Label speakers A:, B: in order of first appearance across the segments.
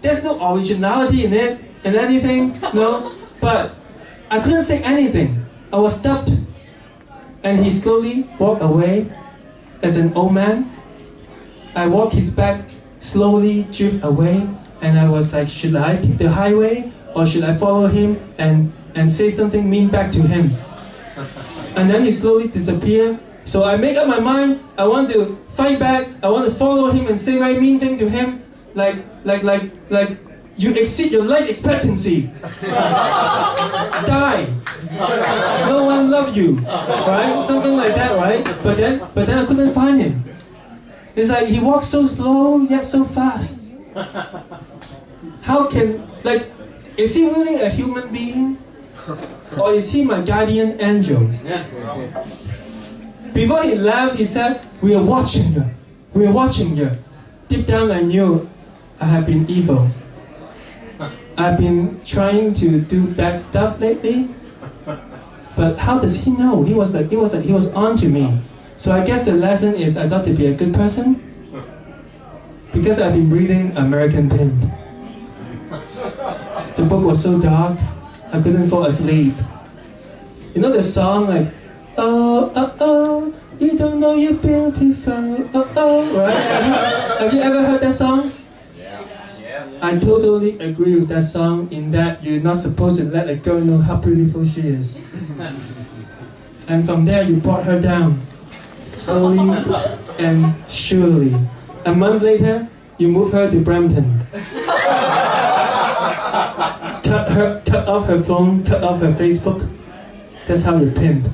A: there's no originality in it, and anything, no. But I couldn't say anything. I was stopped. And he slowly walked away as an old man. I walked his back, slowly drift away, and I was like, should I take the highway or should I follow him and say something mean back to him? And then he slowly disappeared. So I made up my mind, I want to fight back, I want to follow him and say very mean thing to him, like you exceed your life expectancy. Die. No one love you, right? Something like that, right? But then I couldn't find him. It's like he walks so slow yet so fast. How can, like, is he really a human being? Or is he my guardian angel? Before he left, he said, we are watching you. We are watching you. Deep down I knew I have been evil. I've been trying to do bad stuff lately. But how does he know? He was on to me. So I guess the lesson is I got to be a good person. Because I've been reading American Pimp. The book was so dark, I couldn't fall asleep. You know the song like, oh, oh, oh, you don't know you're beautiful, oh, oh, right? Have you ever heard that song? Yeah. I totally agree with that song in that you're not supposed to let a girl know how beautiful she is. And from there you brought her down, slowly and surely. A month later, you move her to Brampton. Cut off her phone, cut off her Facebook. That's how you pimp.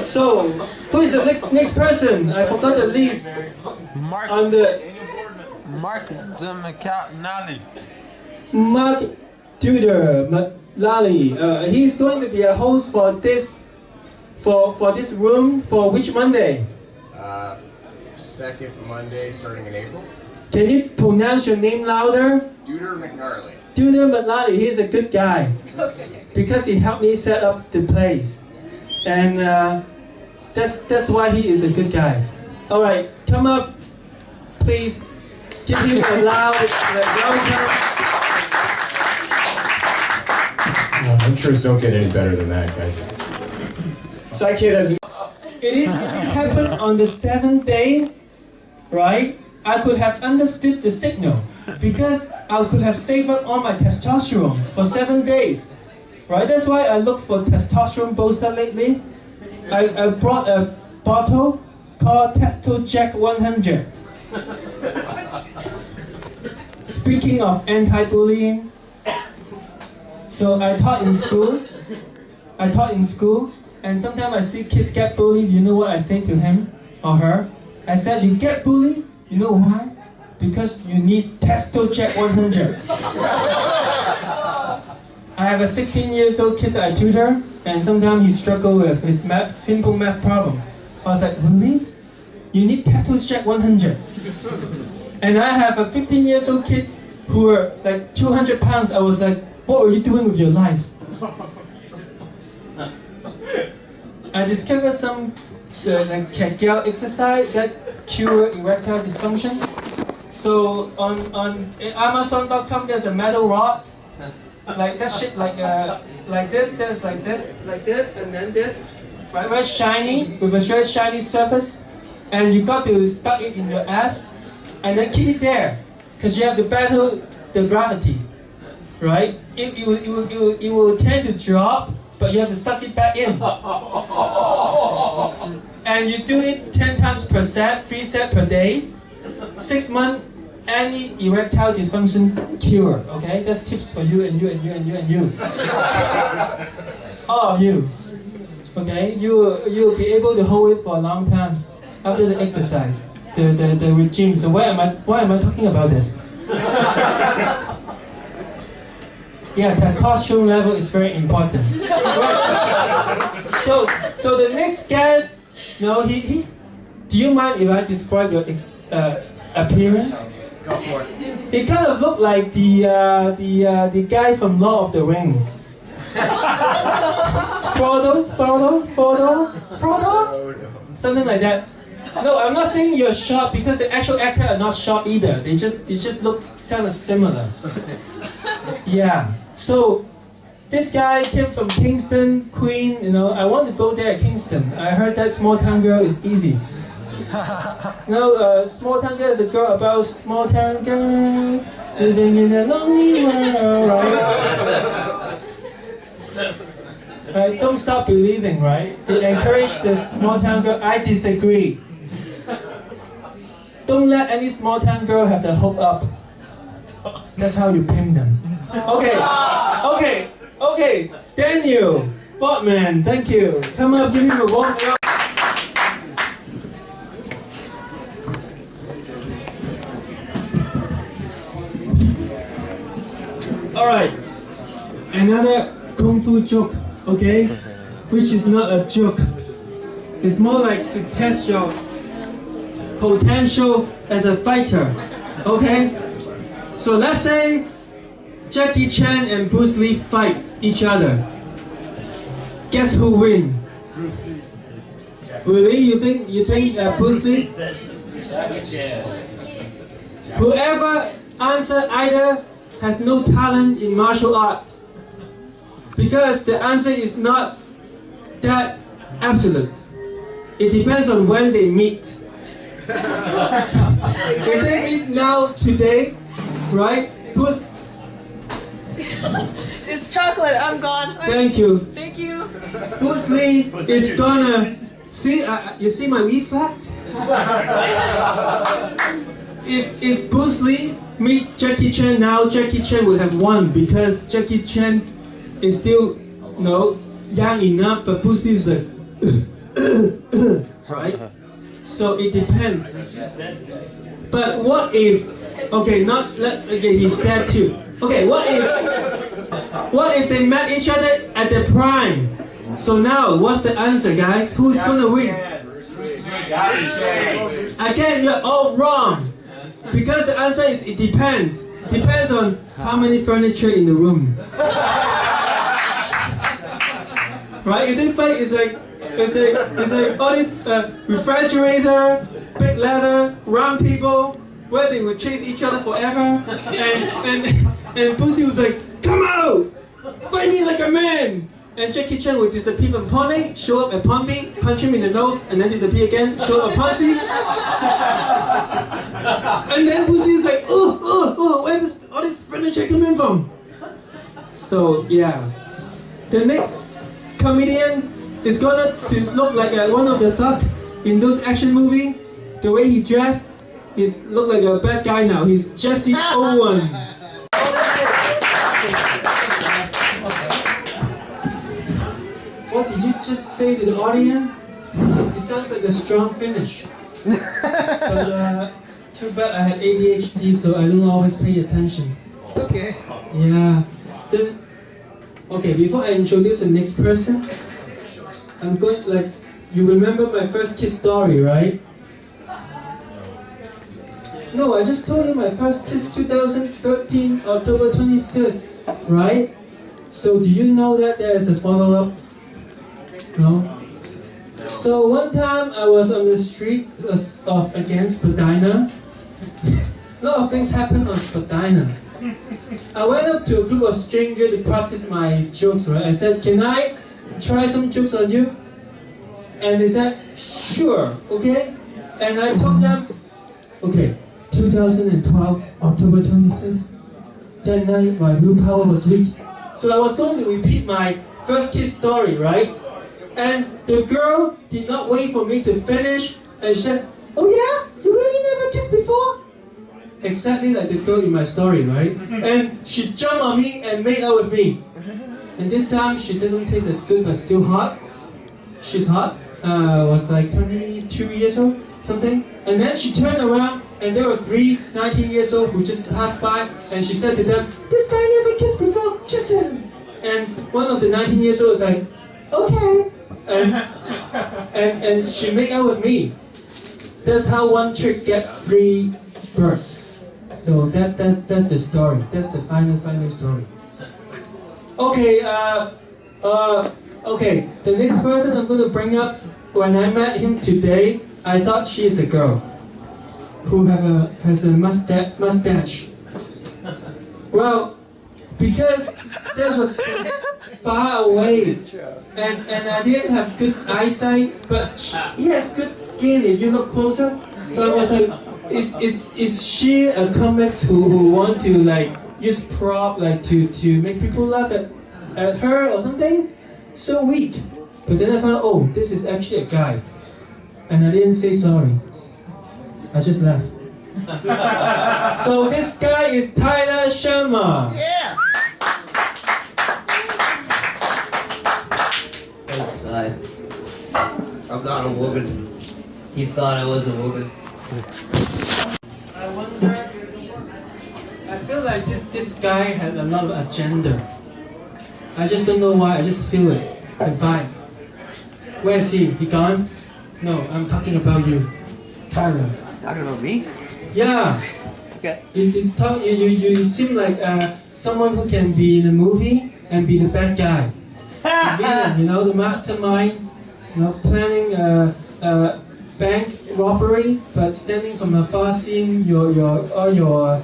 A: So, who is the next person? I forgot the list. On this.
B: Mark McNally.
A: Mark Tudor McNally. He's going to be a host for this room for which Monday?
C: Second Monday starting in April.
A: Can you pronounce your name louder?
C: Tudor McNally.
A: Tudor McNally, he's a good guy. Because he helped me set up the place. And that's why he is a good guy. Alright, come up. Please give him a loud welcome.
C: I'm sure it's don't get any better than that, guys. Psykid has
A: It happened on the 7th day, right? I could have understood the signal because I could have saved up all my testosterone for 7 days, right? That's why I look for testosterone booster lately. I brought a bottle called TestoJack 100. Speaking of anti-bullying, so I taught in school. And sometimes I see kids get bullied, you know what I say to him or her? I said, you get bullied, you know why? Because you need TestoJack 100. I have a 16-year-old kid I tutor, and sometimes he struggles with his simple math problem. I was like, really? You need TestoJack 100? And I have a 15-year-old kid who are like 200 pounds. I was like, what were you doing with your life? I discovered some like Kegel exercise that cure erectile dysfunction. So on Amazon.com there's a metal rod, like that shit, like this, there's like this, and then this, right? Very shiny with a very shiny surface, and you got to stuck it in your ass, and then keep it there, because you have to battle the gravity, right? It will tend to drop. But you have to suck it back in. And you do it 10 times per set, 3 sets per day. 6 months, any erectile dysfunction cure, okay? That's tips for you and you and you and you and you. All of you, okay? You'll be able to hold it for a long time after the exercise, the regime. So why am I talking about this? Yeah, testosterone level is very important. So the next guest, no, he. Do you mind if I describe your appearance?
C: Go for it.
A: He kind of looked like the guy from Lord of the Ring. Frodo, something like that. No, I'm not saying you're short because the actual actor are not short either. They just look kind of similar. Yeah. So this guy came from Kingston, Queen. You know, I want to go there at Kingston. I heard that small town girl is easy. You know, small town girl is a girl about small town girl living in a lonely world, right? Right? Don't stop believing, right? They encourage the small town girl. I disagree. Don't let any small town girl have the hope up. That's how you pimp them. Okay. Daniel Botman, thank you. Come up, give him a warm up. Alright, another kung fu joke, okay? Which is not a joke. It's more like to test your potential as a fighter, okay? So let's say Jackie Chan and Bruce Lee fight each other. Guess who win? Bruce Lee. Really? You think Bruce Lee? Whoever answer either has no talent in martial arts, because the answer is not that absolute. It depends on when they meet. If they meet now, today, right?
D: It's chocolate, I'm gone.
A: Thank you.
D: Thank you.
A: Bruce Lee is gonna see. You see my V flat? If Bruce Lee meet Jackie Chan now, Jackie Chan would have won because Jackie Chan is still, you know, young enough, but Bruce Lee is like, right? So it depends. But what if? Okay, he's dead too. Okay, what if they met each other at their prime? So now, what's the answer, guys? Who's gonna win? Again, you're all wrong. Because the answer is it depends. Depends on how many furniture in the room. Right? If they fight, it's like all this refrigerator, big ladder, round table, where they would chase each other forever. And Pussy would be like, come out! Fight me like a man! And Jackie Chan would disappear from Pony, show up at Pompey, punch him in the nose, and then disappear again, show up at Pussy. And then Pussy is like, where does all this furniture coming from? So yeah, the next comedian is gonna to look like one of the thug in those action movies. The way he dressed, he's look like a bad guy now. He's Jesse Owen. What did you just say to the audience? It sounds like a strong finish. But too bad I had ADHD, so I don't always pay attention.
E: Okay.
A: Yeah. Then, okay, before I introduce the next person, I'm going you remember my first kiss story, right? No, I just told you my first kiss 2013, October 25th, right? So do you know that there is a follow-up? No? So one time I was on the street against Spadina. A lot of things happened on Spadina. I went up to a group of strangers to practice my jokes, right? I said, can I try some jokes on you? And they said, sure, okay? And I told them, okay, 2012, October 25th, that night my willpower was weak. So I was going to repeat my first kiss story, right? And the girl did not wait for me to finish, and she said, oh yeah? You really never kissed before? Exactly like the girl in my story, right? And she jumped on me and made out with me. And this time she doesn't taste as good but still hot. She's hot. Was like 22 years old, something. And then she turned around and there were 3 19 years old who just passed by, and she said to them, this guy never kissed before, kiss him. And one of the 19 years old was like, okay. And she made out with me. That's how one chick gets 3 birds. So that's the story. That's the final story. Okay, okay. The next person I'm going to bring up, when I met him today, I thought she is a girl who has a mustache. Well, because that was far away, and I didn't have good eyesight, but he has good skin if you look closer. So I was like, is she a comics who want to like use prop like to make people laugh at her or something? So weak. But then I found out, oh, this is actually a guy, and I didn't say sorry. I just laughed. So this guy is Tyler Sharma.
E: Yeah. Inside. I'm not a woman. He thought I was a woman.
A: I wonder. I feel like this guy had a lot of agenda. I just don't know why. I just feel it. The vibe. Where is he? He gone? No, I'm talking about you, Tyler.
E: Talking about me?
A: Yeah.
E: Okay.
A: You seem like someone who can be in a movie and be the bad guy. The villain, you know, the mastermind, you know, planning a bank robbery, but standing from afar, seeing all your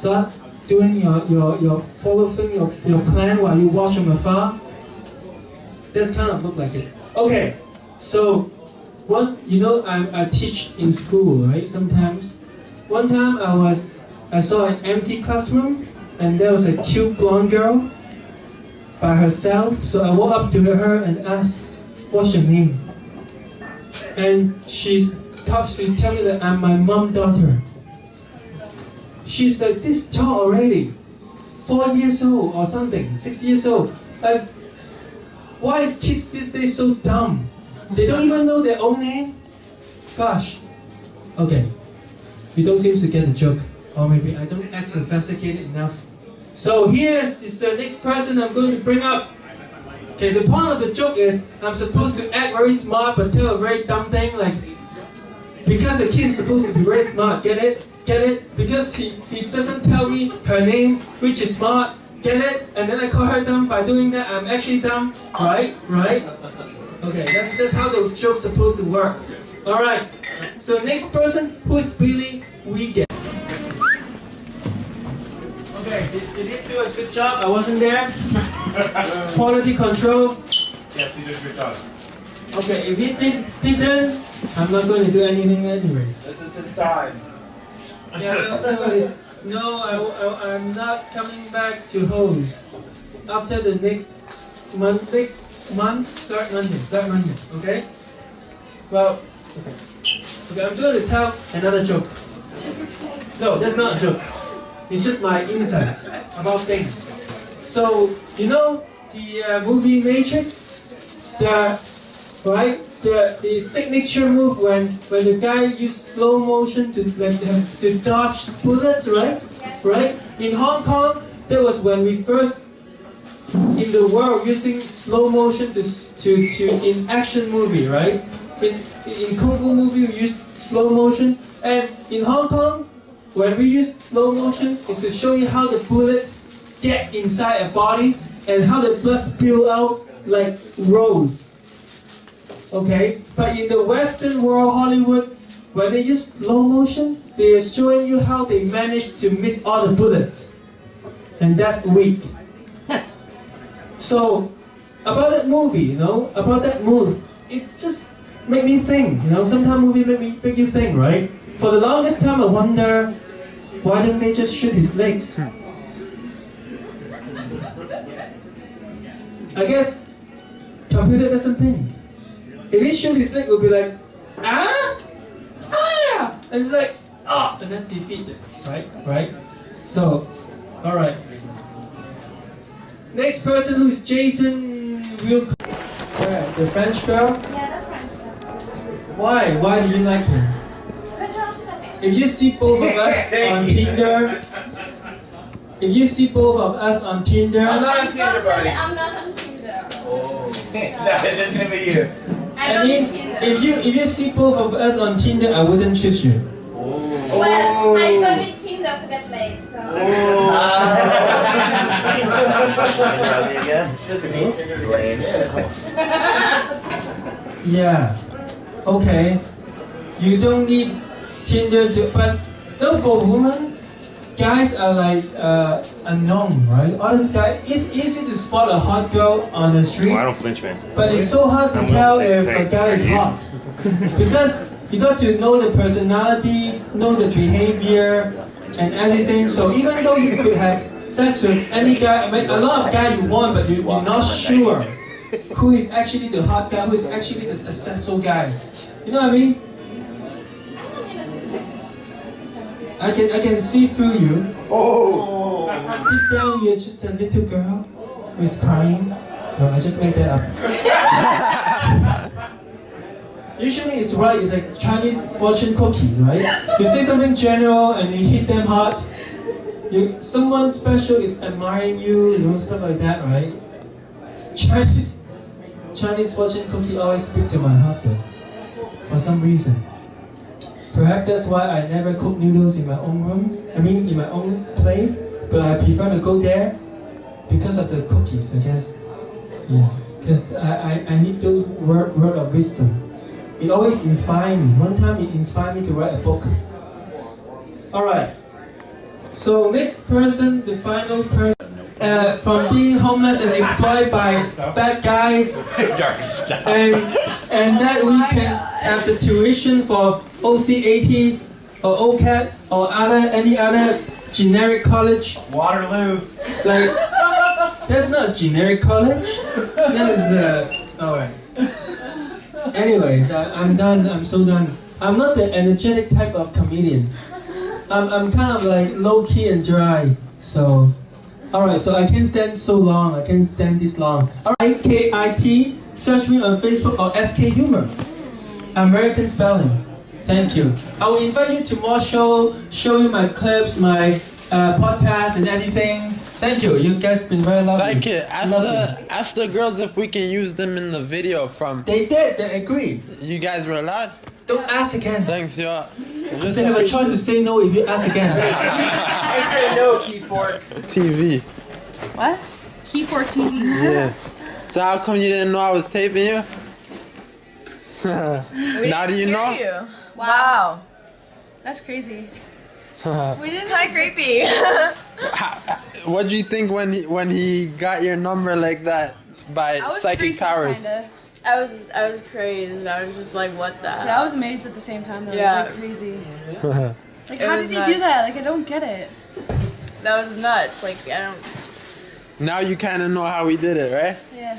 A: thought, doing your following your plan while you watch from afar. That's kind of look like it. Okay, so I teach in school, right? Sometimes. One time I saw an empty classroom, and there was a cute blonde girl by herself. So I walked up to her and asked, "What's your name?" And she tell me that I'm my mom's daughter. She's like this tall already, 4 years old or something, 6 years old. Like, why is kids these days so dumb? They don't even know their own name? Gosh. Okay. You don't seem to get the joke. Or maybe I don't act sophisticated enough. So here is the next person I'm going to bring up. Okay, the point of the joke is I'm supposed to act very smart but tell a very dumb thing, like, because the kid is supposed to be very smart, get it? Get it? Because he doesn't tell me her name, which is smart, get it? And then I call her dumb. By doing that, I'm actually dumb, right? Right? Okay, that's how the joke's supposed to work. Alright, so next person, who is Billy Wiegand? Okay, did he do a good job? I wasn't there. Quality control.
F: Yes, he did a good job.
A: Okay, if he didn't, I'm not going to do anything anyways.
F: This is his time.
A: Yeah, I'm not coming back to host after the next month, third Monday, okay? Well, okay, I'm going to tell another joke. No, that's not a joke. It's just my insights about things. So, you know the movie Matrix? The signature move when the guy used slow motion to dodge bullets, right? Right? In Hong Kong, that was when we first in the world using slow motion to in action movie, right? In Kung Fu movie we use slow motion, and in Hong Kong when we use slow motion is to show you how the bullets get inside a body and how the blood spill out like rose. Okay, but in the Western world, Hollywood, when they use slow motion, they are showing you how they manage to miss all the bullets, and that's weak. So, about that movie, about that move, it just made me think. Sometimes movies make you think, right? For the longest time, I wonder why didn't they just shoot his legs? I guess computer doesn't think. If he shoot his leg, it would be like, and it's like, and then defeated, right? So, alright. Next person who's Jason Wilcox. The French girl?
G: Yeah, the French girl.
A: Why? Why do you like him?
G: Because you're funny.
A: If you see both of us on Tinder,
F: I'm not on Tinder, buddy.
G: I'm not on Tinder.
F: Oh. So it's just gonna be you.
G: I'm
A: I mean,
G: on Tinder.
A: if you see both of us on Tinder, I wouldn't choose you.
G: Well, I go with Tinder to get laid, so.
F: Just me Tinder.
A: Yeah. okay, you don't need Tinder to, but no, for women, guys are like unknown, right? Honest guy, it's easy to spot a hot girl on the street,
H: I don't flinch, man.
A: but it's so hard to tell if a guy is hot. Because you got to know the personality, know the behavior, and everything. So even though you could have sex with any guy, I mean, a lot of guys you want, but you're not sure who is actually the hot guy, who is actually the successful guy. You know what I mean? I can see through you.
F: Oh!
A: Deep down, you're just a little girl who is crying. No, I just made that up. Usually it's right, it's like Chinese fortune cookies, right? You say something general and you hit them hard. Someone special is admiring you, you know, stuff like that, right? Chinese fortune cookie always speak to my heart though, for some reason. Perhaps that's why I never cook noodles in my own room, in my own place, but I prefer to go there because of the cookies, I guess. Yeah, because I need those word of wisdom. It always inspired me. One time it inspired me to write a book. Alright, so next person, the final person, from being homeless and exploited by bad guys, and that we can have the tuition for OCAT or OCAT or any other generic college.
F: Waterloo.
A: Like, that's not a generic college. That is alright. Anyways, I'm done. I'm so done. I'm not the energetic type of comedian. I'm kind of like low key and dry. So, alright. So I can't stand so long. I can't stand this long. Alright, KIT. Search me on Facebook or SK Humor. American spelling. Thank you. I will invite you to more show you my clips, my podcast and everything. Thank you. You guys been very lovely.
B: Psychic, ask the girls if we can use them in the video from.
A: They did. They agreed.
B: You guys were allowed?
A: Don't ask again.
B: Thanks, yo.
A: You have a choice to say no if you ask again.
F: I say no, keyboard.
B: TV.
D: What? Keyboard TV.
B: Yeah. So how come you didn't know I was taping you? Now do you know?
D: Wow. That's crazy. It's kind of creepy.
B: What did you think when he got your number like that by psychic powers?
D: Kinda.
I: I was crazed. I was just like, what the hell?
D: But I was amazed at the same time though.
I: Yeah.
D: It was like crazy. Like,
I: It
D: how
I: was
D: did he do
I: nuts.
D: that? Like, I don't get it.
I: That was nuts. Like, I don't.
B: Now you kind of know how he did it, right?
D: Yeah.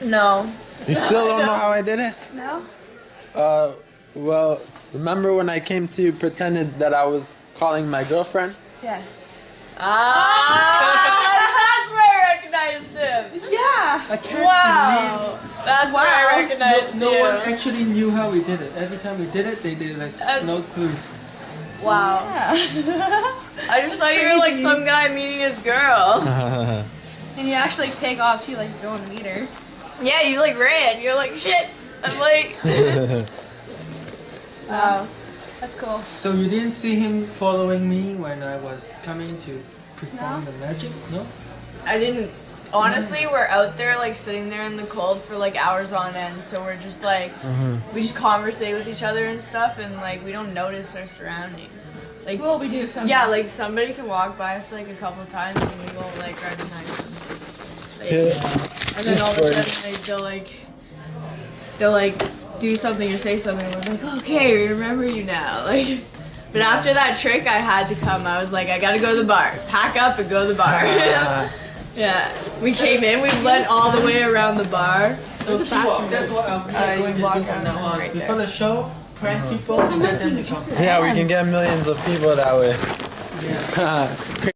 I: No.
B: You still don't know how I did it?
D: No?
B: Well, remember when I came to you pretended that I was calling my girlfriend?
D: Yeah.
I: That's where I recognized him.
D: Yeah.
A: I can't
I: Wow. That's where I recognized
A: no
I: you.
A: one actually knew how we did it. Every time we did it, they did like no clue.
I: Wow.
D: Yeah.
I: I just thought you were like
D: crazy.
I: some guy meeting his girl.
D: And you actually take off too, like go and meet her.
I: Yeah, you like ran. You're like, shit. I'm like.
D: Wow. That's cool.
A: So you didn't see him following me when I was coming to perform the magic? No?
I: I didn't. Honestly, we're out there like sitting there in the cold for like hours on end, so we're just like we just conversate with each other and stuff, and like we don't notice our surroundings. Like
D: Well, we do sometimes.
I: Yeah, like somebody can walk by us like a couple times and we won't like recognize them. Like, and then all of a sudden they'll like do something or say something, and we're like, okay, we remember you now. Like, but after that trick, I had to come. I was like, I gotta go to the bar, pack up and go to the bar. Yeah, we came in, we went all the way around the bar.
A: So that's what I'm going to do from now on.
I: right
A: Before the show, prank people and get them to come.
B: Yeah, we can get millions of people that way.
A: Yeah.